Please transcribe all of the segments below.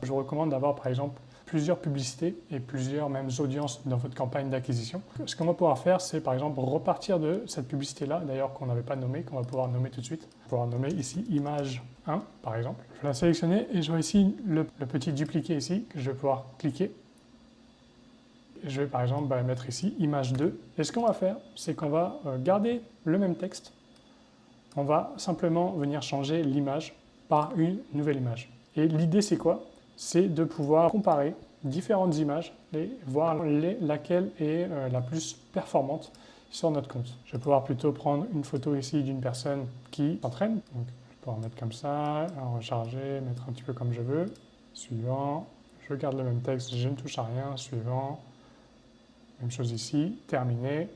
Je vous recommande d'avoir par exemple plusieurs publicités et plusieurs mêmes audiences dans votre campagne d'acquisition. Ce qu'on va pouvoir faire, c'est par exemple repartir de cette publicité-là, d'ailleurs qu'on n'avait pas nommée, qu'on va pouvoir nommer tout de suite. On va pouvoir nommer ici image 1 par exemple. Je vais la sélectionner et je vois ici le petit dupliqué ici que je vais pouvoir cliquer. Je vais par exemple mettre ici image 2. Et ce qu'on va faire, c'est qu'on va garder le même texte. On va simplement venir changer l'image par une nouvelle image. Et l'idée, c'est quoi? C'est de pouvoir comparer différentes images et voir laquelle est la plus performante sur notre compte. Je vais pouvoir plutôt prendre une photo ici d'une personne qui s'entraîne. Donc, je vais pouvoir mettre comme ça, recharger, mettre un petit peu comme je veux. Suivant, je garde le même texte, je ne touche à rien. Suivant, même chose ici, terminé.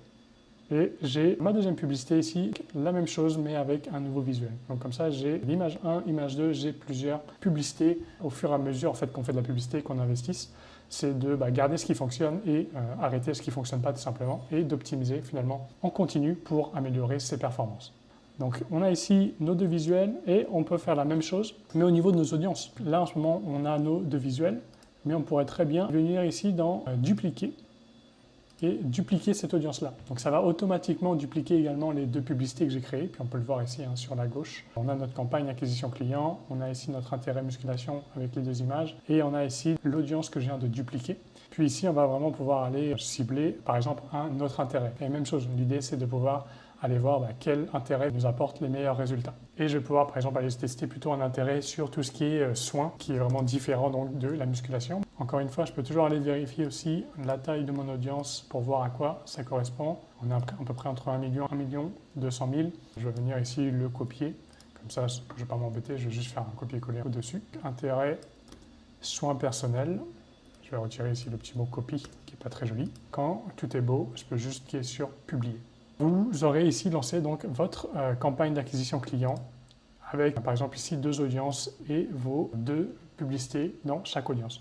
Et j'ai ma deuxième publicité ici, la même chose mais avec un nouveau visuel. Donc comme ça, j'ai l'image 1, image 2, j'ai plusieurs publicités au fur et à mesure en fait, qu'on fait de la publicité, qu'on investisse. C'est de garder ce qui fonctionne et arrêter ce qui ne fonctionne pas tout simplement et d'optimiser finalement en continu pour améliorer ses performances. Donc on a ici nos deux visuels et on peut faire la même chose mais au niveau de nos audiences. Là en ce moment, on a nos deux visuels mais on pourrait très bien venir ici dans dupliquer et dupliquer cette audience-là. Donc ça va automatiquement dupliquer également les deux publicités que j'ai créées, puis on peut le voir ici sur la gauche. On a notre campagne acquisition client, on a ici notre intérêt musculation avec les deux images, et on a ici l'audience que je viens de dupliquer. Puis ici, on va vraiment pouvoir aller cibler, par exemple, un autre intérêt. Et même chose, l'idée c'est de pouvoir aller voir quel intérêt nous apporte les meilleurs résultats. Et je vais pouvoir par exemple aller tester plutôt un intérêt sur tout ce qui est soins, qui est vraiment différent donc, de la musculation. Encore une fois, je peux toujours aller vérifier aussi la taille de mon audience pour voir à quoi ça correspond. On est à peu près entre 1 million et 1 million 200 000. Je vais venir ici le copier. Comme ça, je ne vais pas m'embêter, je vais juste faire un copier-coller au-dessus. Intérêt, soins personnels. Je vais retirer ici le petit mot copie qui n'est pas très joli. Quand tout est beau, je peux juste cliquer sur publier. Vous aurez ici lancé donc votre campagne d'acquisition client avec par exemple ici deux audiences et vos deux publicités dans chaque audience.